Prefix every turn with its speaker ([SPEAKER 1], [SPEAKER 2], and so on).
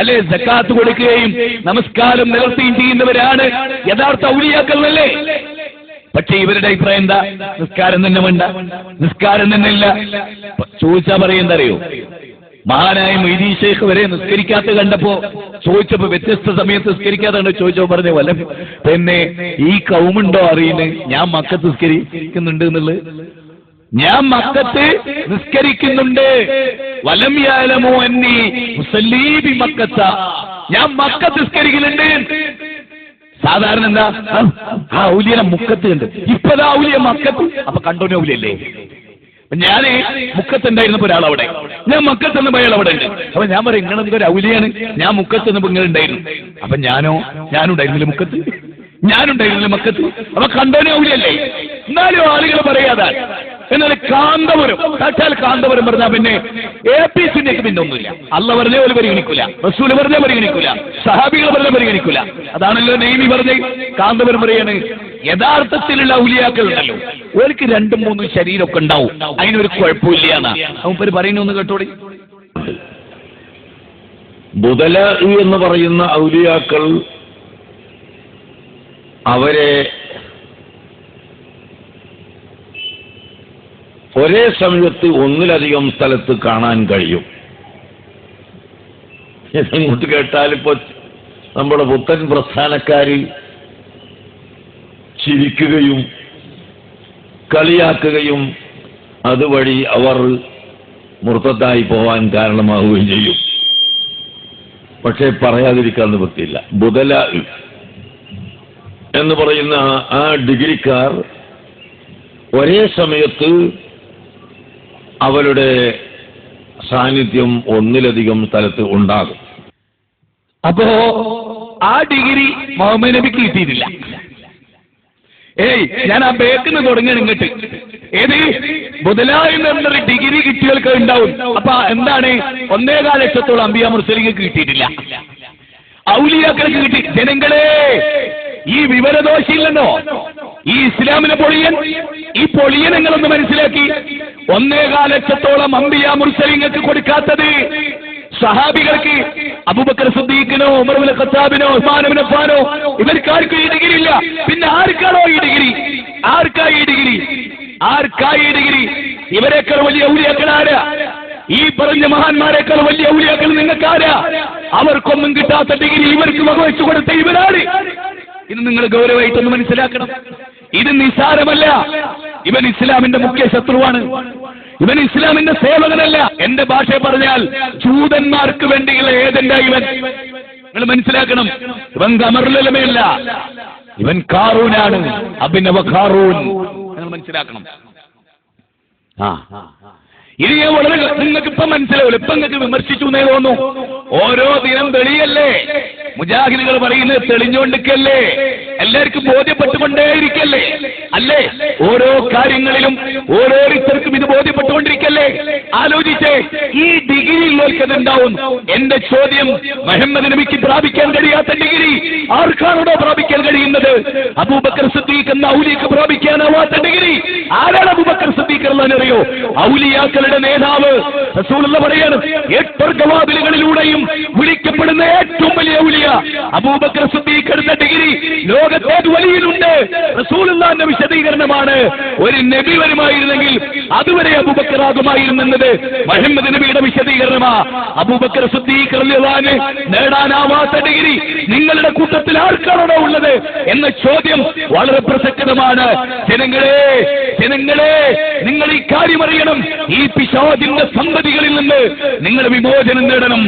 [SPEAKER 1] അല്ലെ, സക്കാത്ത് കൊടുക്കുകയും നമസ്കാരം നിലർത്തുകയും ചെയ്യുന്നവരാണ് യഥാർത്ഥ ഔലിയാക്കൾ അല്ലേ? പക്ഷെ ഇവരുടെ അഭിപ്രായം എന്താ? നിസ്കാരം തന്നെ വേണ്ട, നിസ്കാരം തന്നെ ഇല്ല. ചോദിച്ചാ പറയുന്നറിയോ? മഹാനായ മൊയ്‌ദീൻ ശൈഖ് വരെ നിസ്കരിക്കാത്ത കണ്ടപ്പോ ചോദിച്ചപ്പോ, വ്യത്യസ്ത സമയത്ത് നിസ്കരിക്കാതെ കണ്ടോ ചോദിച്ചപ്പോ പറഞ്ഞു, വല്ല പിന്നെ ഈ കൗമുണ്ടോ അറിയുന്നത് ഞാൻ മക്കത്ത് നിസ്കരിക്കുന്നുണ്ട് എന്നുള്ളത്? ഞാൻ മക്കത്ത് നിസ്കരിക്കുന്നുണ്ട്, വലം യഅലമു അന്നി മുസല്ലീ ബി മക്കത്ത, ഞാൻ മക്കത്ത് നിസ്കരിക്കുന്നുണ്ട്. സാധാരണ എന്താ, ആ ഔലിയനെ മുക്കത്ത് കണ്ട്, ഇപ്പതാ ഔലിയ മക്കത്ത്, അപ്പൊ കണ്ടോനെ ഔലിയല്ലേ? ഞാന് മുക്കത്തുണ്ടായിരുന്നപ്പോ ഒരാളവിടെ, ഞാൻ മക്കത്തെന്നപ്പോ അയാൾ അവിടെ ഉണ്ട്. അപ്പൊ ഞാൻ പറയും, ഇങ്ങനെ ഒരു ഔലിയാണ്, ഞാൻ മുക്കത്തെന്നപ്പോ ഇങ്ങനെ ഉണ്ടായിരുന്നു. അപ്പൊ ഞാനുണ്ടായിരുന്നില്ല മുക്കത്ത്, ഞാനുണ്ടായിരുന്നില്ല മക്കത്ത്, അപ്പൊ കണ്ടോനെ ഔലിയല്ലേ? എന്നാലും ആളുകൾ പറയാതെ. എന്നാൽ കാന്തപുരം, സാക്ഷാൽ കാന്തപുരം പറഞ്ഞാൽ പിന്നെ APCക്ക് പിന്നെ ഒന്നുമില്ല. അള്ള പറഞ്ഞ പോലെ പരിഗണിക്കൂല, റസൂൽ പറഞ്ഞ പരിഗണിക്കൂല, സഹാബികൾ പറഞ്ഞ പരിഗണിക്കൂല. അതാണല്ലോ നെയ്മി പറഞ്ഞ് കാന്തപുരം പറയാണ്, യഥാർത്ഥത്തിലുള്ള ഔലിയാക്കൾ ഉണ്ടല്ലോ, ഓർക്ക് 2-3 ശരീരമൊക്കെ ഉണ്ടാവും, അതിനൊരു കുഴപ്പമില്ല എന്നാ അവര് പറയുന്നൊന്ന് കേട്ടോടി.
[SPEAKER 2] ബുദല എന്ന് പറയുന്ന ഔലിയാക്കൾ അവരെ ഒരേ സമയത്ത് ഒന്നിലധികം സ്ഥലത്ത് കാണാൻ കഴിയും. ഇങ്ങോട്ട് കേട്ടാലിപ്പോ നമ്മുടെ പുത്തൻ പ്രസ്ഥാനക്കാര് ചിരിക്കുകയും കളിയാക്കുകയും അതുവഴി അവർ മുർത്തത്തായി പോവാൻ കാരണമാവുകയും ചെയ്യും. പക്ഷെ പറയാതിരിക്കാൻ നിവൃത്തിയില്ല. ബുദല എന്ന് പറയുന്ന ആ ഡിഗ്രിക്കാർ ഒരേ സമയത്ത് അവരുടെ സാന്നിധ്യം ഒന്നിലധികം സ്ഥലത്ത് ഉണ്ടാകും.
[SPEAKER 1] അപ്പോ ആ ഡിഗ്രി മുഹമ്മദ് നബിക്ക് കിട്ടിയിട്ടില്ല. ഞാൻ ആ ബേക്കിന്ന് തുടങ്ങണം ഇങ്ങോട്ട്. ഏത് ബുദലായി എന്നൊരു ഡിഗ്രി കിട്ടിയവർക്ക് ഉണ്ടാവും. അപ്പൊ എന്താണ്, 1.25 ലക്ഷത്തോളം അമ്പിയ മുർസലിങ്ങൾക്ക് കിട്ടിയിട്ടില്ല, ഔലിയാക്കൾക്ക് കിട്ടി. ജനങ്ങളെ, ഈ വിവരദോഷിയില്ലെന്നോ ഈ ഇസ്ലാമിലെ പൊളിയൻ, ഈ പൊളിയൻ നിങ്ങളൊന്ന് മനസ്സിലാക്കി. 1.25 ലക്ഷത്തോളം അമ്പിയ മുർസലിങ്ങൾക്ക് കൊടുക്കാത്തത് സഹാബികൾക്ക്, അബൂബക്കർ സിദ്ദീഖിനോ ഉമർ ഇബ്നുൽ ഖത്താബിനോ ഉസ്മാൻ ഇബ്നു അഫ്ഫാനോ, ഇവർക്കാർക്കും ഈ ഡിഗ്രി ഇല്ല. പിന്നെ ആർക്കാണോ ഈ ഡിഗ്രി? ആർക്കാ ഈ ഡിഗ്രി? ആർക്കാ ഈ ഡിഗ്രി? ഇവരെക്കാൾ വലിയ ഔലിയാക്കൾ ആരാ? ഈ പറഞ്ഞ മഹാന്മാരെക്കാൾ വലിയ ഔലിയാക്കൾ നിങ്ങൾക്കാരാ? അവർക്കൊന്നും കിട്ടാത്ത ഡിഗ്രി ഇവർക്ക് വകവെച്ചു കൊടുത്ത ഇവരാണ്. ഇത് നിങ്ങൾ ഗൗരവമായിട്ടൊന്ന് മനസ്സിലാക്കണം. ഇത് നിസ്സാരമല്ല. ഇവൻ ഇസ്ലാമിന്റെ മുഖ്യ ശത്രുവാണ്. ഇവൻ ഇസ്ലാമിന്റെ സേവകനല്ല. എന്റെ ഭാഷ പറഞ്ഞാൽ ജൂതന്മാർക്ക് വേണ്ടിയുള്ള ഏതെന്റെ ഇവൻ. നിങ്ങൾ മനസ്സിലാക്കണം. ഇവൻ ഖമറുലമയല്ല, ഇവൻ ഖാറൂനാണ്, അഭിനവ ഖാറൂൻ. നിങ്ങൾ മനസ്സിലാക്കണം. ഇനി ഞാൻ വളരെ നിങ്ങൾക്ക് ഇപ്പം മനസ്സിലാവില്ല. ഇപ്പം നിങ്ങൾക്ക് വിമർശിച്ചു എന്നേ തോന്നുന്നു. ഓരോ ദിനം തെളിയല്ലേ, മുജാഹിദുകൾ പറയുന്നത് തെളിഞ്ഞുകൊണ്ടിരിക്കല്ലേ, എല്ലാവർക്കും ബോധ്യപ്പെട്ടുകൊണ്ടേയിരിക്കല്ലേ അല്ലേ? ഓരോ കാര്യങ്ങളിലും ഓരോരുത്തർക്കും ഇത് ബോധ്യപ്പെട്ടുകൊണ്ടിരിക്കല്ലേ? ആലോചിച്ചേ, ഈ ഡിഗ്രി ഉള്ളവർക്ക് അതുണ്ടാവും. എന്റെ ചോദ്യം, മുഹമ്മദ് നബിക്ക് പ്രാപിക്കാൻ കഴിയാത്ത ഡിഗ്രി ആർക്കാണോ പ്രാപിക്കാൻ കഴിയുന്നത്? അബൂബക്കർ സിദ്ദീഖ് എന്ന ഔലിയക്ക് പ്രാപിക്കാനാവാത്ത ഡിഗ്രി ആരാണ്? അബൂബക്കർ സിദ്ദീഖ് എന്നറിയോ? ഔലിയാക്കളുടെ നേതാവ്. റസൂലുള്ള പറയാണ്, 8 വർഗവാതിലുകളിലൂടെയും വിളിക്കപ്പെടുന്ന ഏറ്റവും വലിയ ഔലിയ അബൂബക്കർ സിദ്ദീഖ് എടുത്ത ഡിഗ്രി ലോകത്തെ വലിയുണ്ട്. റസൂലുള്ളാഹിന്റെ വിശദീകരണമാണ്, ഒരു നബി വരുമായിരുന്നെങ്കിൽ അതുവരെ അബൂബക്കർ ആകുമായിരുന്നത് മുഹമ്മദ് നബിയുടെ വിശദീകരണമാ. അബൂബക്കർ സിദ്ദീഖ് റളിയല്ലാഹു അൻഹു നേടാനാവാത്ത ഡിഗ്രി നിങ്ങളുടെ കൂട്ടത്തിൽ ആർക്കാണോ ഉള്ളത് എന്ന ചോദ്യം വളരെ പ്രസക്തമാണ്. ജനങ്ങളെ നിങ്ങൾ ഈ കാര്യം അറിയണം. ഈ പിശാചിന്റെ സന്തതികളിൽ നിന്ന് നിങ്ങൾ വിമോചനം നേടണം.